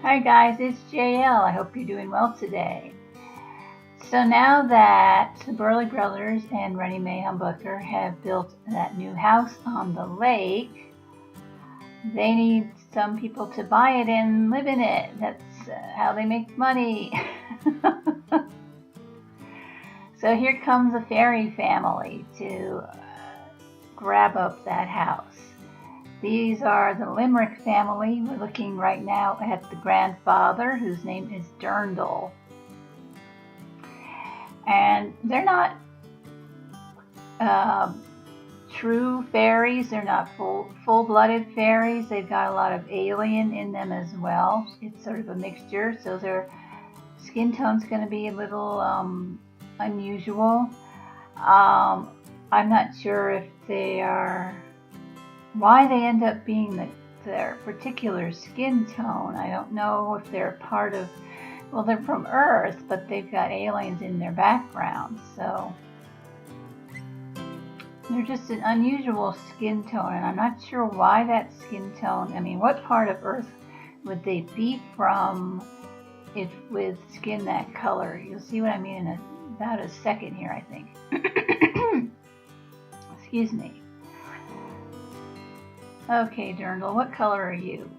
Hi guys, it's JL. I hope you're doing well today. So now that the Burley brothers and Rennie Mae Humbucker have built that new house on the lake, they need some people to buy it and live in it. That's how they make money. So here comes a fairy family to grab up that house. These are the Limerick family. We're looking right now at the grandfather, whose name is Durndal. And they're not true fairies. They're not full-blooded fairies. They've got a lot of alien in them as well. It's sort of a mixture, so their skin tone's going to be a little unusual. I'm not sure if they are, why they end up being their particular skin tone. I don't know if they're part of, well, they're from Earth, but they've got aliens in their background, so they're just an unusual skin tone, and I'm not sure why that skin tone. I mean, what part of Earth would they be from if with skin that color? You'll see what I mean in about a second here, I think. Excuse me. Okay, Durndal, what color are you?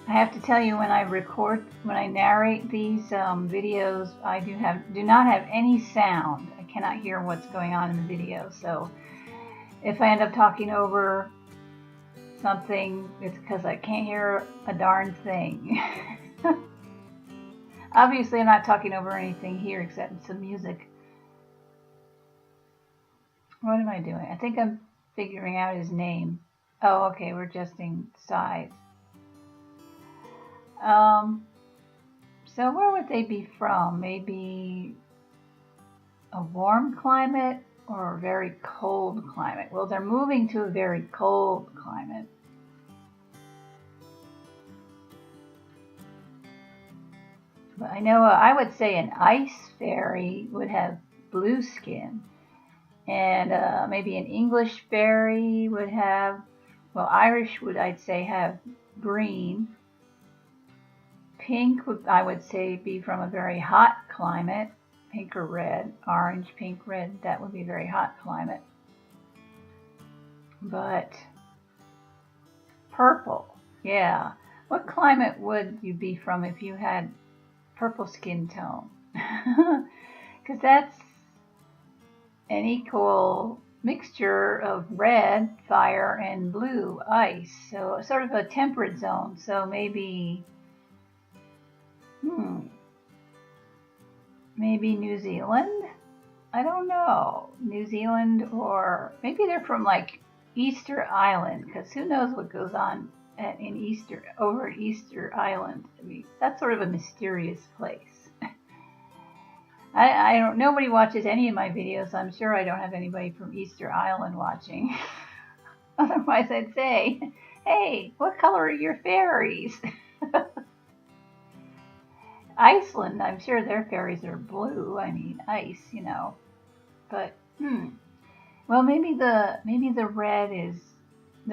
I have to tell you, when I narrate these videos, I do not have any sound. I cannot hear what's going on in the video, so if I end up talking over something, it's because I can't hear a darn thing. Obviously, I'm not talking over anything here except some music. What am I doing? I think I'm figuring out his name. Oh, okay, we're adjusting size. So where would they be from? Maybe a warm climate or a very cold climate? Well, they're moving to a very cold climate. But I know I would say an ice fairy would have blue skin, and maybe an English fairy would have, well, Irish would, I'd say, have green. Pink would, I would say, be from a very hot climate. Pink or red, orange, pink, red, that would be a very hot climate. But purple, yeah. What climate would you be from if you had purple skin tone? Because that's an equal mixture of red, fire, and blue, ice. So sort of a temperate zone. So maybe, maybe New Zealand? I don't know. New Zealand, or maybe they're from like Easter Island, because who knows what goes on over at Easter Island. I mean, that's sort of a mysterious place. I don't, nobody watches any of my videos, so I'm sure I don't have anybody from Easter Island watching. Otherwise I'd say, hey, what color are your fairies? Iceland, I'm sure their fairies are blue. I mean, ice, you know. But well, maybe the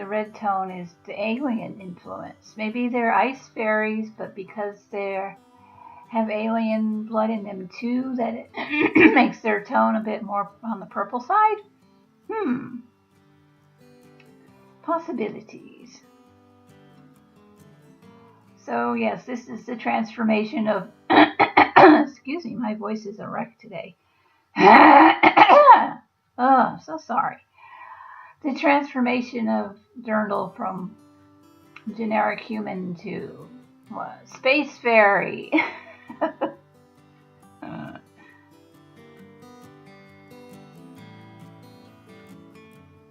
red tone is the alien influence. Maybe they're ice fairies, but because they have alien blood in them too, that it makes their tone a bit more on the purple side. Possibilities. So yes, this is the transformation of, excuse me, my voice is a wreck today. Oh, so sorry. The transformation of Durndal from generic human to space fairy.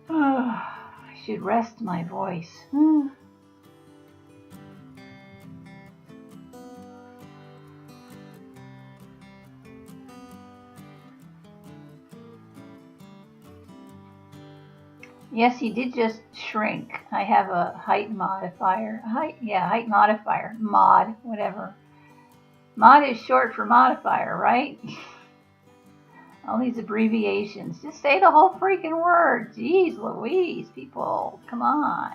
I should rest my voice. Yes, he did just shrink. I have a height modifier. Height modifier. Mod, whatever. Mod is short for modifier, right? All these abbreviations. Just say the whole freaking word. Jeez Louise, people. Come on.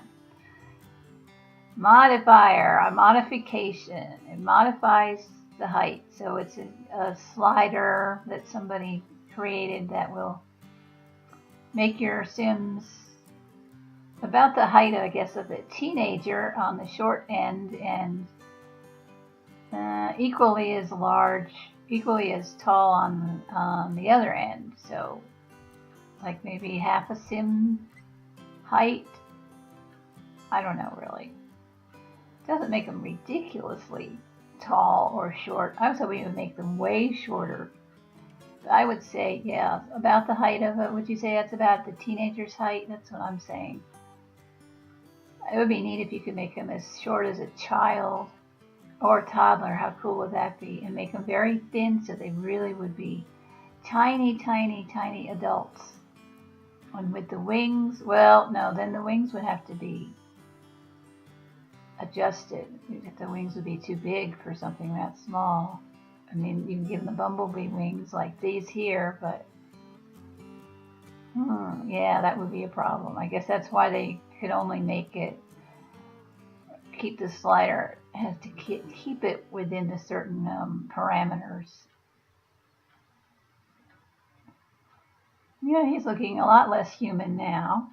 Modifier, a modification. It modifies the height. So it's a slider that somebody created that will make your Sims about the height, I guess, of a teenager on the short end and equally as large, equally as tall on the other end. So like maybe half a Sim height. I don't know really. Doesn't make them ridiculously tall or short. I was hoping it would make them way shorter. But I would say, yeah, about the height of it. Would you say that's about the teenager's height? That's what I'm saying. It would be neat if you could make them as short as a child or a toddler. How cool would that be? And make them very thin so they really would be tiny, tiny, tiny adults. And with the wings, well, no, then the wings would have to be adjusted. The wings would be too big for something that small. I mean, you can give them the bumblebee wings like these here, but yeah, that would be a problem. I guess that's why they could only make it, keep the slider, has to keep it within the certain parameters. Yeah, he's looking a lot less human now.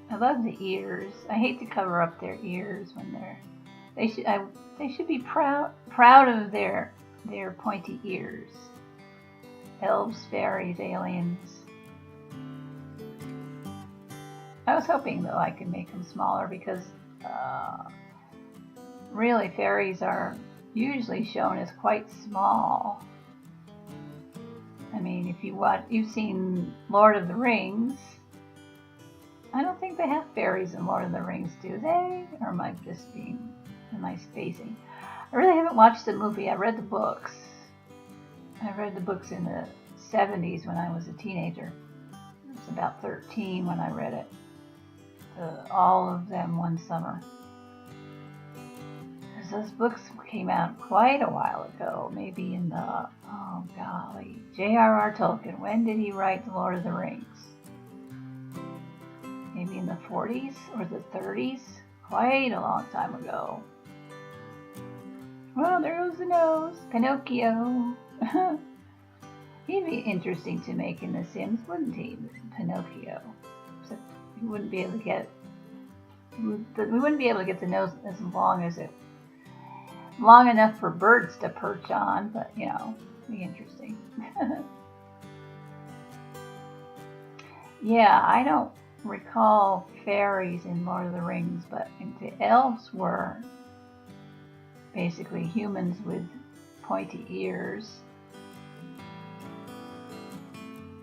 I love the ears. I hate to cover up their ears when they should be proud of their pointy ears. Elves, fairies, aliens. I was hoping though I could make them smaller because really fairies are usually shown as quite small. I mean, if you've seen Lord of the Rings. I don't think they have fairies in Lord of the Rings, do they? Or am I spacing? I really haven't watched the movie. I read the books. I read the books in the 70s when I was a teenager. I was about 13 when I read it. All of them one summer. Because those books came out quite a while ago. Maybe in the, oh golly, J.R.R. Tolkien. When did he write The Lord of the Rings? Maybe in the 40s or the 30s, quite a long time ago. Well, there goes the nose, Pinocchio. He'd be interesting to make in The Sims, wouldn't he, Pinocchio? Except we wouldn't be able to get the nose as long enough for birds to perch on, but you know, it'd be interesting. Yeah, I don't recall fairies in Lord of the Rings, but the elves were basically humans with pointy ears.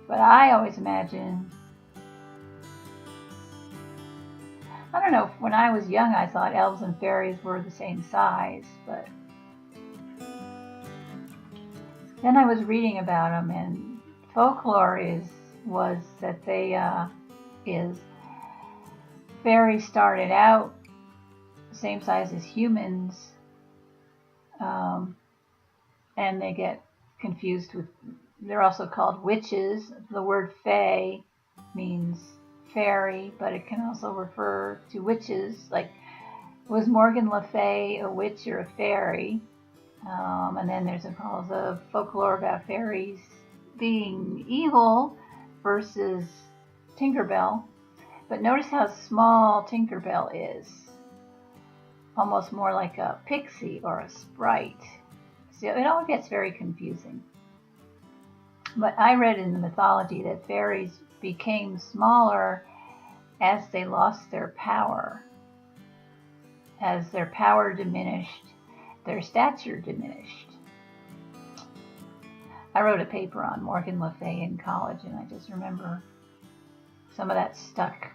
But I always imagine, I don't know, when I was young I thought elves and fairies were the same size, but then I was reading about them, and folklore was that fairies started out the same size as humans, and they get confused with, they're also called witches. The word fae means fairy, but it can also refer to witches. Like, was Morgan Le Fay a witch or a fairy? And then there's all the folklore about fairies being evil versus Tinkerbell. But notice how small Tinkerbell is. Almost more like a pixie or a sprite. So it all gets very confusing. But I read in the mythology that fairies became smaller as they lost their power. As their power diminished, their stature diminished. I wrote a paper on Morgan Le Fay in college, and I just remember some of that stuck.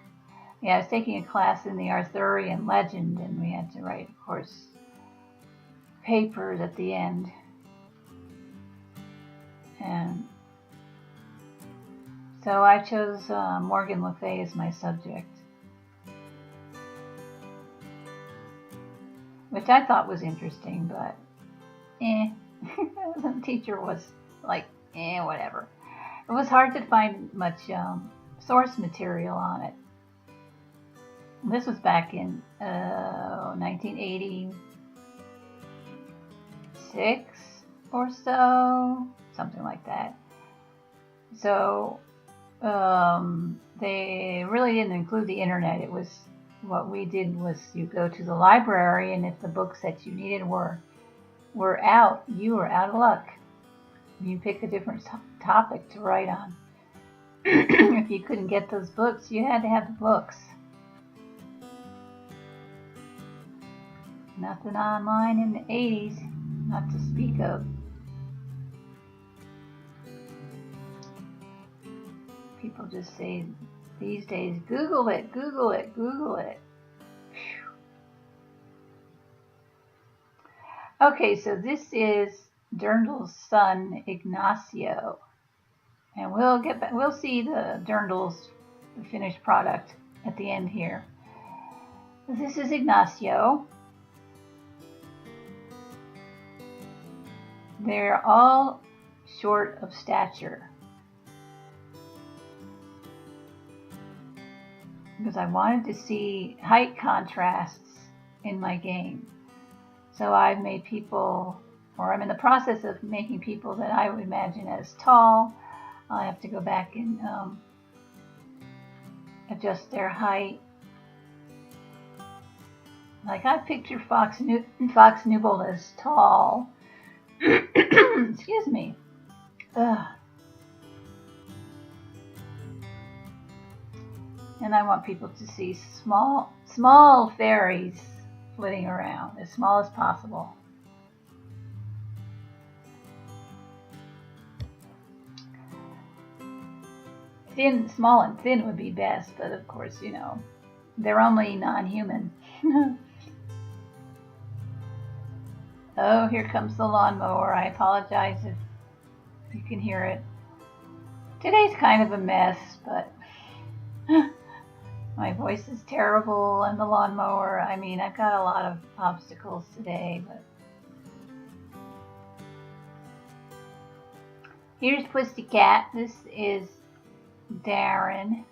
Yeah, I was taking a class in the Arthurian legend, and we had to write, of course, papers at the end. And so I chose Morgan Le Fay as my subject, which I thought was interesting, but the teacher was like, whatever. It was hard to find much source material on it. This was back in 1986 or so, something like that. So they really didn't include the internet. It was, what we did was you go to the library, and if the books that you needed were out, you were out of luck. You pick a different topic to write on. If you couldn't get those books, you had to have the books. Nothing online in the 80s, not to speak of. People just say these days, Google it, Google it, Google it. Okay, so this is Dirndl's son, Ignacio. And we'll see the Dirndl's finished product at the end here. This is Ignacio. They're all short of stature, because I wanted to see height contrasts in my game. So I've made people, or I'm in the process of making people that I would imagine as tall. I have to go back and adjust their height. Like I picture Fox Newbold as tall. Excuse me. Ugh. And I want people to see small fairies flitting around, as small as possible. Small and thin would be best, but of course, you know, they're only non-human. Oh, here comes the lawnmower. I apologize if you can hear it. Today's kind of a mess, but my voice is terrible, and the lawnmower, I mean, I've got a lot of obstacles today, but here's Pussycat. This is Darren.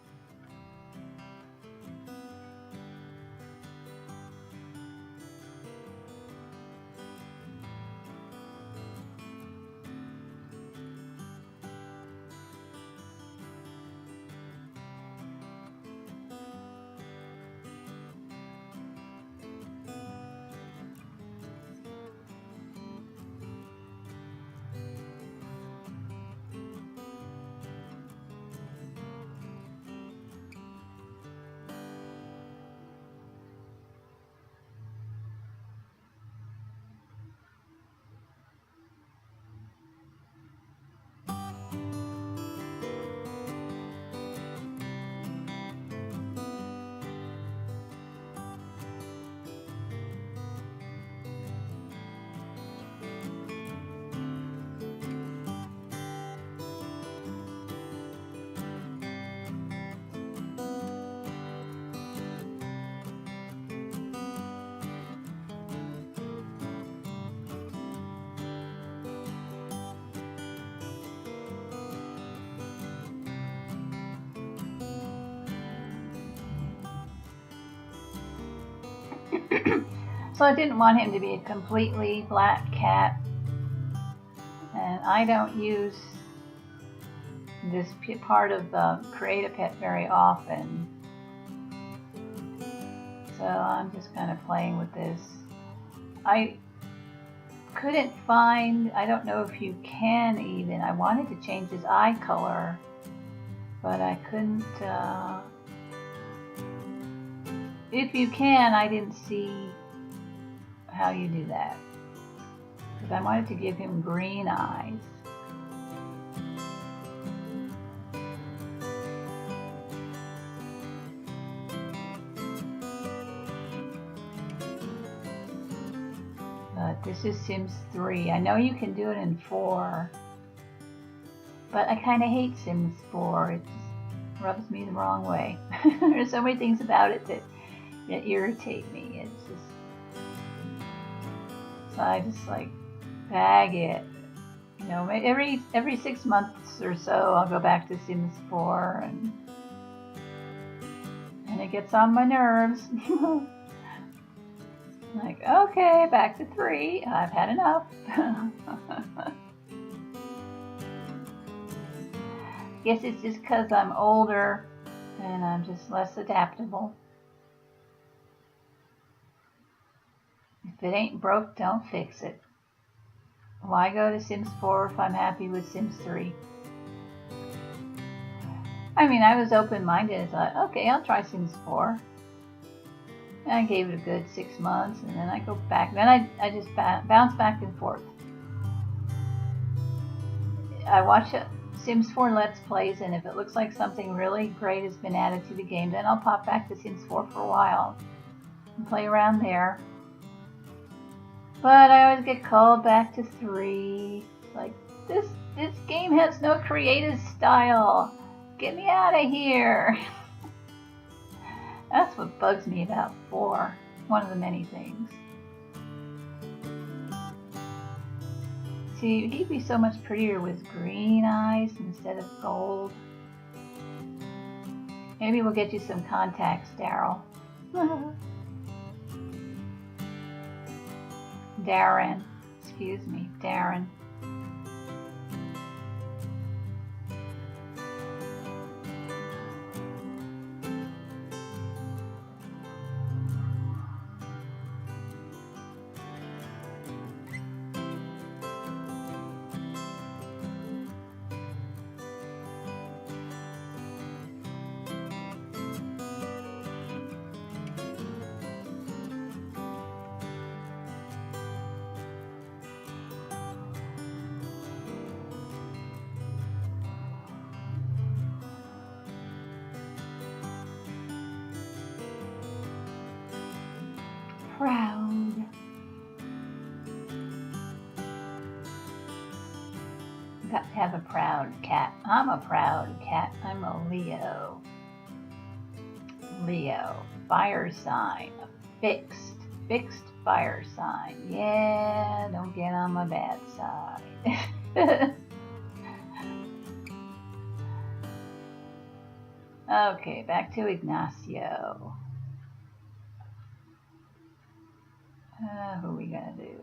So I didn't want him to be a completely black cat, and I don't use this part of the Create a Pet very often, so I'm just kind of playing with this. I couldn't find, I don't know if you can even, I wanted to change his eye color, but I couldn't. If you can, I didn't see how you do that, because I wanted to give him green eyes. But this is Sims 3. I know you can do it in 4, but I kind of hate Sims 4. It just rubs me the wrong way. There's so many things about it that irritate me. It's just, so I just like bag it. You know, every 6 months or so, I'll go back to Sims 4, and it gets on my nerves. Like, okay, back to 3. I've had enough. Guess it's just because I'm older and I'm just less adaptable. If it ain't broke, don't fix it. Why go to Sims 4 if I'm happy with Sims 3? I mean, I was open-minded and thought, okay, I'll try Sims 4. And I gave it a good 6 months, and then I go back. Then I just bounce back and forth. I watch Sims 4 Let's Plays, and if it looks like something really great has been added to the game, then I'll pop back to Sims 4 for a while and play around there. But I always get called back to 3. Like, this game has no creative style. Get me out of here. That's what bugs me about 4. One of the many things. See, he'd be so much prettier with green eyes instead of gold. Maybe we'll get you some contacts, Daryl. Darren. Excuse me, Darren. Proud. Got to have a proud cat. I'm a proud cat. I'm a Leo. Leo. Fire sign. A fixed fire sign. Yeah, don't get on my bad side. Okay, back to Ignacio. Who are we gonna do?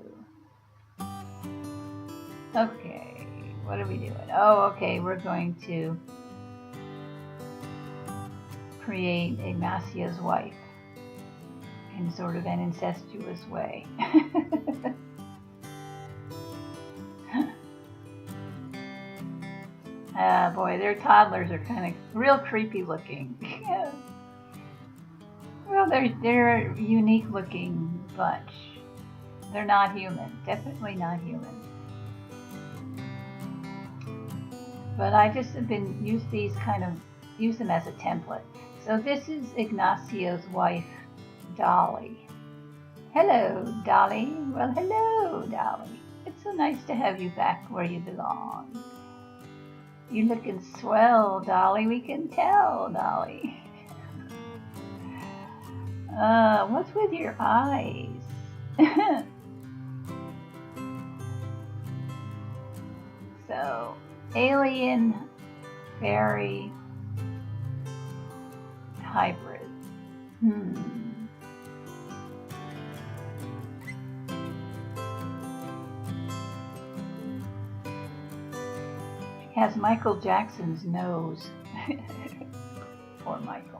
Okay, what are we doing? Oh, okay, we're going to create Ignacio's wife in sort of an incestuous way. Boy, their toddlers are kind of real creepy looking. Well, they're a unique looking bunch. They're not human, definitely not human. But I just have been use them as a template. So this is Ignacio's wife, Dolly. Hello, Dolly. Well, hello, Dolly. It's so nice to have you back where you belong. You're looking swell, Dolly. We can tell, Dolly. What's with your eyes? So, alien, fairy, hybrid. Has Michael Jackson's nose. Poor Michael.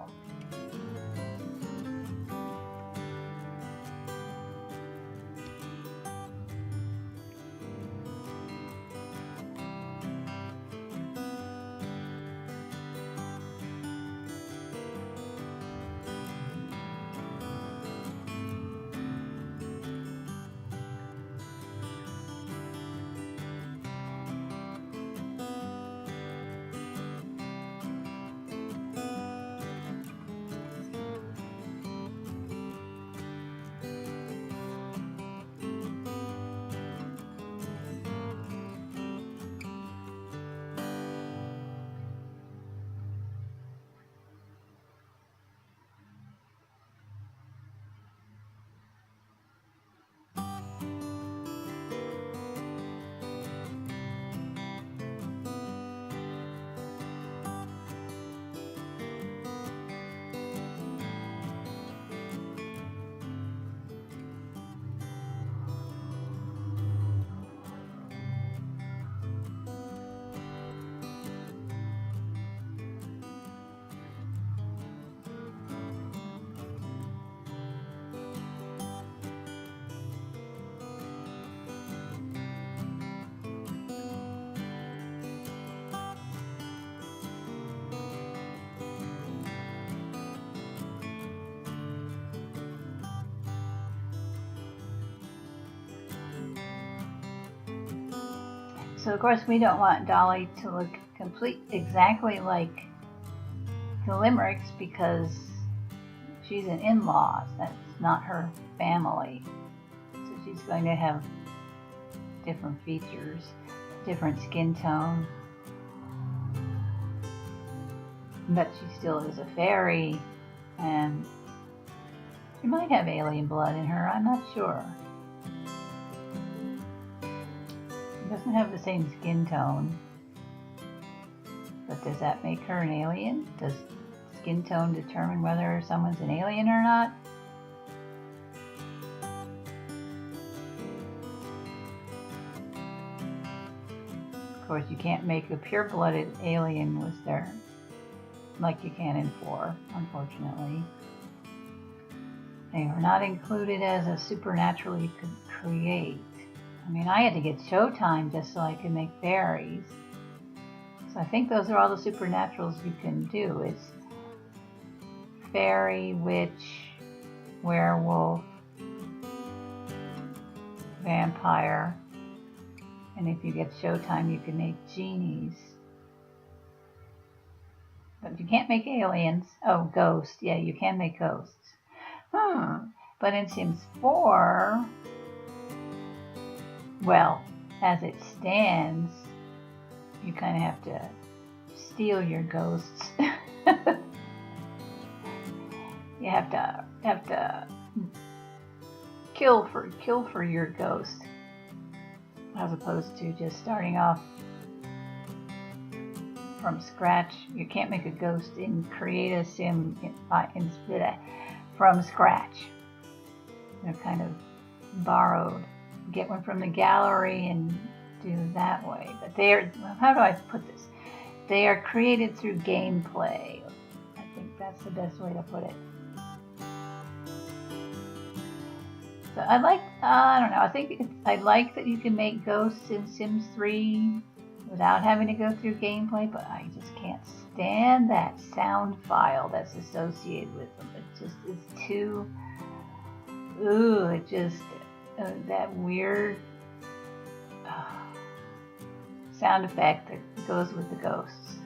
So of course we don't want Dolly to look exactly like the Limericks because she's an in-law. That's not her family. So she's going to have different features, different skin tone. But she still is a fairy, and she might have alien blood in her, I'm not sure. She doesn't have the same skin tone. But does that make her an alien? Does skin tone determine whether someone's an alien or not? Of course, you can't make a pure-blooded alien with their, like you can in 4, unfortunately. They were not included as a supernatural you could create. I mean, I had to get Showtime just so I could make fairies. So I think those are all the supernaturals you can do. It's fairy, witch, werewolf, vampire, and if you get Showtime you can make genies. But you can't make aliens. Oh, ghosts. Yeah, you can make ghosts. But in Sims 4, well, as it stands, you kind of have to steal your ghosts. You have to kill for your ghost, as opposed to just starting off from scratch. You can't make a ghost in Create a Sim from scratch. They're kind of borrowed. Get one from the gallery and do that way. But they are, how do I put this? They are created through gameplay. I think that's the best way to put it. So I like, I don't know, I like that you can make ghosts in Sims 3 without having to go through gameplay, but I just can't stand that sound file that's associated with them. It just is too, it just, that weird sound effect that goes with the ghosts.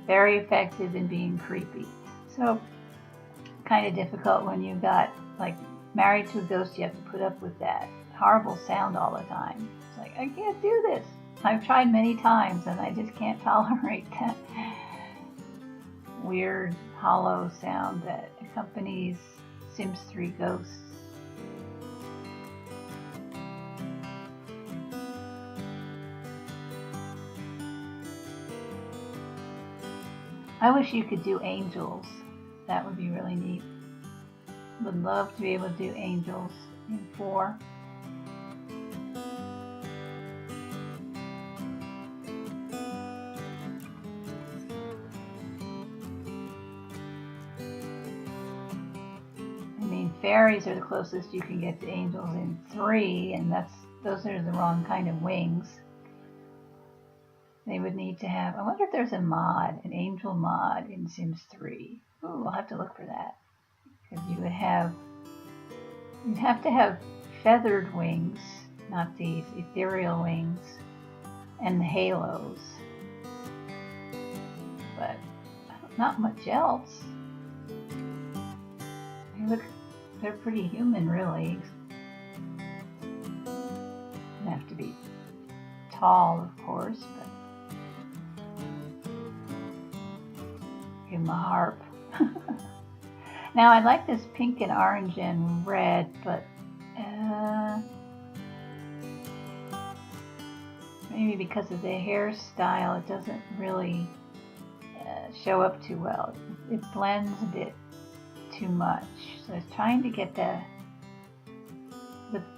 Very effective in being creepy. So kind of difficult when you got like married to a ghost, you have to put up with that horrible sound all the time. It's like, I can't do this. I've tried many times and I just can't tolerate that weird hollow sound that accompanies Sims 3 ghosts. I wish you could do angels. That would be really neat. Would love to be able to do angels in 4. I mean, fairies are the closest you can get to angels in 3, and those are the wrong kind of wings. They would need to have, I wonder if there's a mod, an angel mod in Sims 3. Ooh, I'll have to look for that. Because you'd have to have feathered wings, not these ethereal wings, and the halos. But not much else. They're pretty human, really. They have to be tall, of course, but give them a harp. Now I like this pink and orange and red, but maybe because of the hairstyle it doesn't really show up too well. It blends a bit too much. So I was trying to get the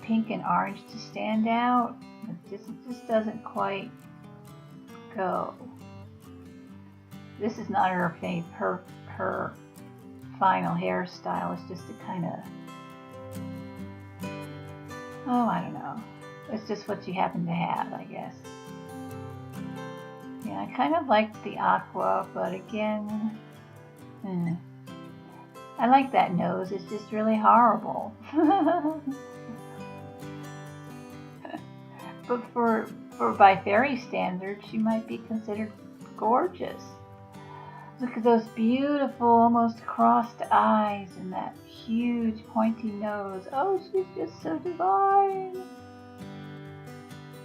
pink and orange to stand out. It just doesn't quite go. This is not her final hairstyle. It's just a kind of, I don't know. It's just what she happened to have, I guess. Yeah, I kind of like the aqua, but again, I like that nose. It's just really horrible. But for by fairy standards, she might be considered gorgeous. Look at those beautiful, almost crossed eyes and that huge pointy nose. Oh, she's just so divine.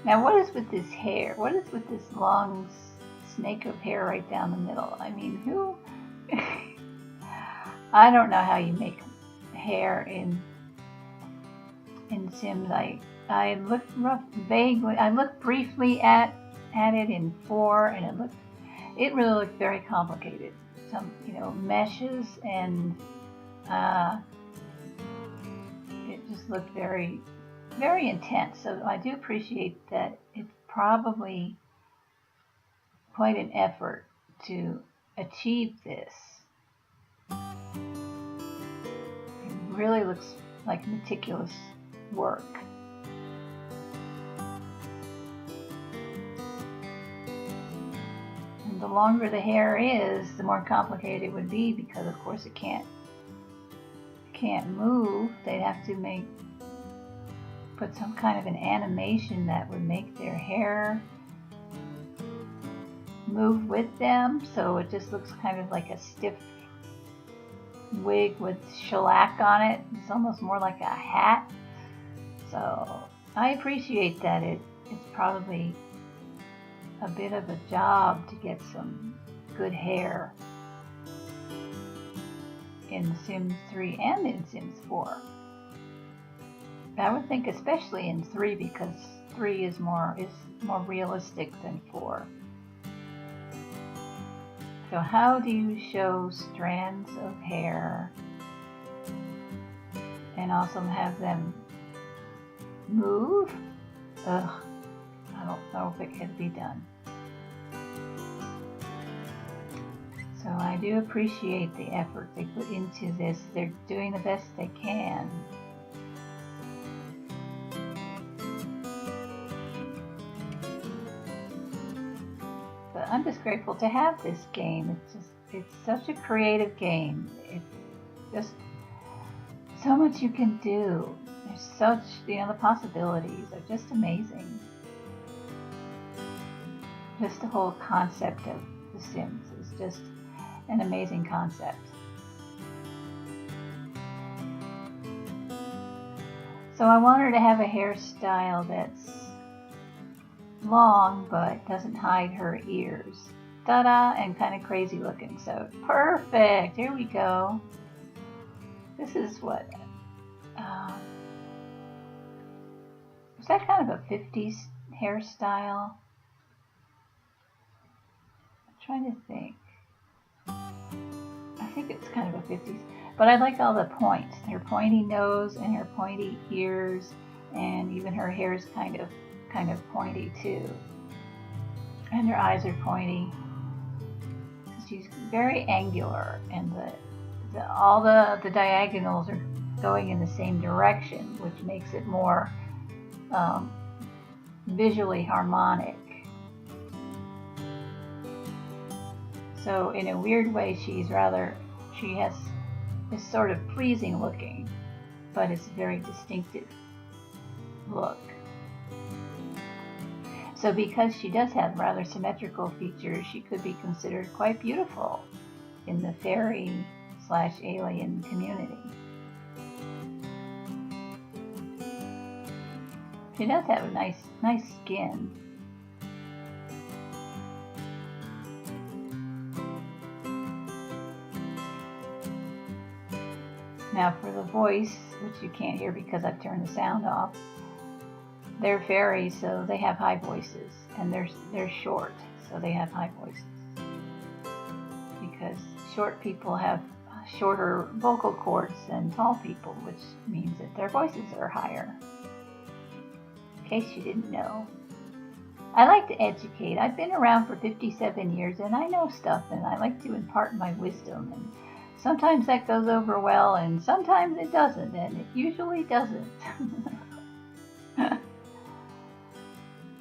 Now, what is with this hair? What is with this long snake of hair right down the middle? I mean, who? I don't know how you make hair in Sims. I looked vaguely. I looked briefly at it in 4, and it really looked very complicated. Some meshes, and it just looked very, very intense. So I do appreciate that it's probably quite an effort to achieve this. It really looks like meticulous work. And the longer the hair is, the more complicated it would be, because of course it can't move. They'd have to put some kind of an animation that would make their hair move with them, so it just looks kind of like a stiff wig with shellac on it. It's almost more like a hat. So I appreciate that it's probably a bit of a job to get some good hair in Sims 3 and in Sims 4. I would think especially in 3, because 3 is more realistic than 4. So how do you show strands of hair and also have them move? Ugh, I don't know if it can be done. So I do appreciate the effort they put into this. They're doing the best they can. But I'm just grateful to have this game. It's such a creative game. It's just so much you can do. There's such, the possibilities are just amazing. Just the whole concept of The Sims is just an amazing concept. So I want her to have a hairstyle that's long but doesn't hide her ears. Ta-da! And kind of crazy looking. So perfect! Here we go. This is what? Is that kind of a 50s hairstyle? I'm trying to think. I think it's kind of a 50s. But I like all the points. Her pointy nose and her pointy ears, and even her hair is kind of pointy too. And her eyes are pointy. She's very angular, and all the diagonals are going in the same direction, which makes it more visually harmonic. So in a weird way, she is sort of pleasing looking, but it's a very distinctive look. So because she does have rather symmetrical features, she could be considered quite beautiful in the fairy/alien community. She does have a nice skin. Now for the voice, which you can't hear because I've turned the sound off, they're fairies, so they have high voices, and they're short, so they have high voices. Because short people have shorter vocal cords than tall people, which means that their voices are higher. In case you didn't know. I like to educate. I've been around for 57 years, and I know stuff, and I like to impart my wisdom. And sometimes that goes over well, and sometimes it doesn't, and it usually doesn't.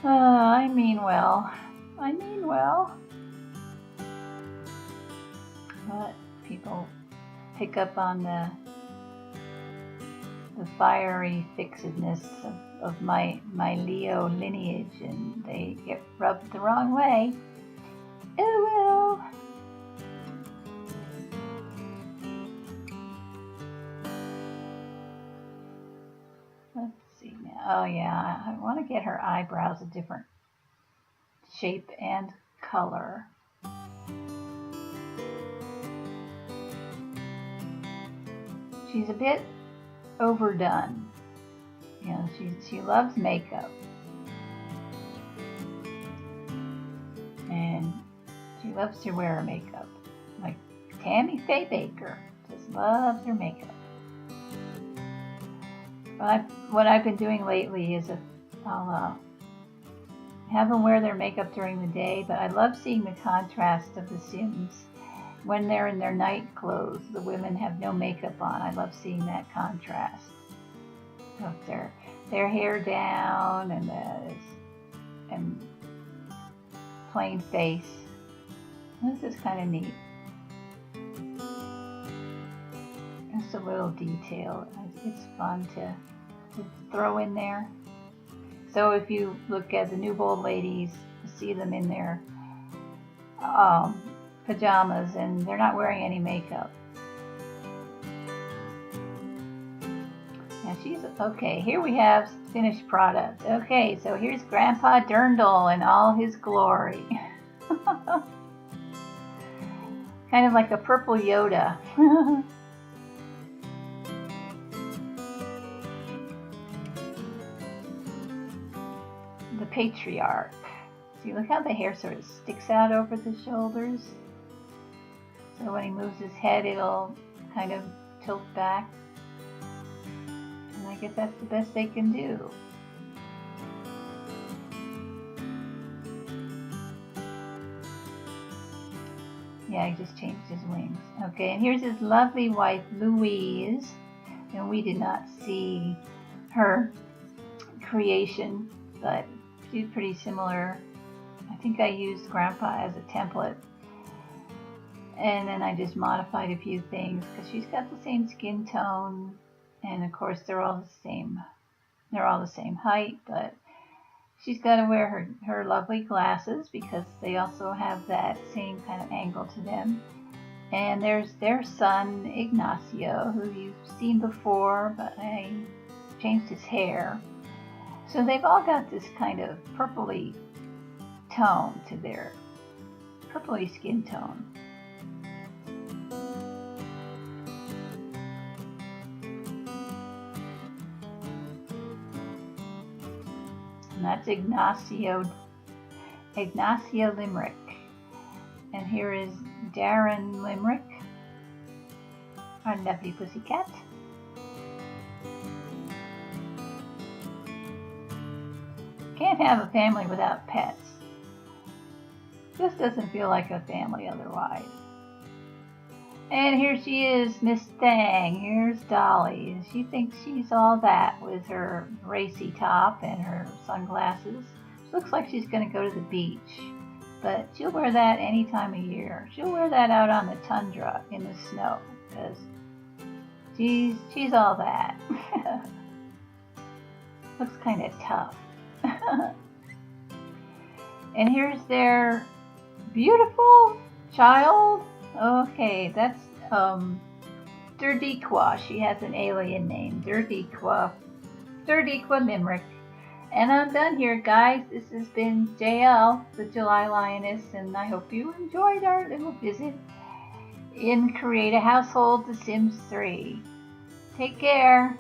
I mean well. But people pick up on the the fiery fixedness of my Leo lineage, and they get rubbed the wrong way. Oh well. Let's see now. Oh yeah, I want to get her eyebrows a different shape and color. She's a bit overdone. You know, she loves makeup. And she loves to wear her makeup. Like Tammy Faye Baker just loves her makeup. What I've been doing lately is I'll have them wear their makeup during the day, but I love seeing the contrast of the Sims when they're in their night clothes. The women have no makeup on. I love seeing that contrast of their hair down and plain face. This is kind of neat. Just a little detail. It's fun to throw in there. So if you look at the New Bold ladies, you see them in their pajamas and they're not wearing any makeup. Now she's okay. Here we have finished product. Okay, so here's Grandpa Dirndl in all his glory. Kind of like a purple Yoda. The patriarch. See, look how the hair sort of sticks out over the shoulders. So when he moves his head, it'll kind of tilt back. And I guess that's the best they can do. Yeah, he just changed his wings. Okay, and here's his lovely wife, Louise. And we did not see her creation, but she's pretty similar. I think I used Grandpa as a template. And then I just modified a few things because she's got the same skin tone. And of course, they're all the same. They're all the same height, but she's got to wear her lovely glasses because they also have that same kind of angle to them. And there's their son, Ignacio, who you've seen before, but I changed his hair. So they've all got this kind of purpley tone to their purpley skin tone. And that's Ignacio Limerick. And here is Darren Limerick, our lovely pussycat. Can't have a family without pets. This doesn't feel like a family otherwise. And here she is, Miss Thang. Here's Dolly. And she thinks she's all that with her racy top and her sunglasses. She looks like she's going to go to the beach. But she'll wear that any time of year. She'll wear that out on the tundra in the snow. Because she's all that. Looks kind of tough. And here's their beautiful child. Okay, that's Derdiqua. She has an alien name, Derdiqua Limerick. And I'm done here, guys. This has been JL, the July Lioness, and I hope you enjoyed our little visit in Create a Household, The Sims 3. Take care.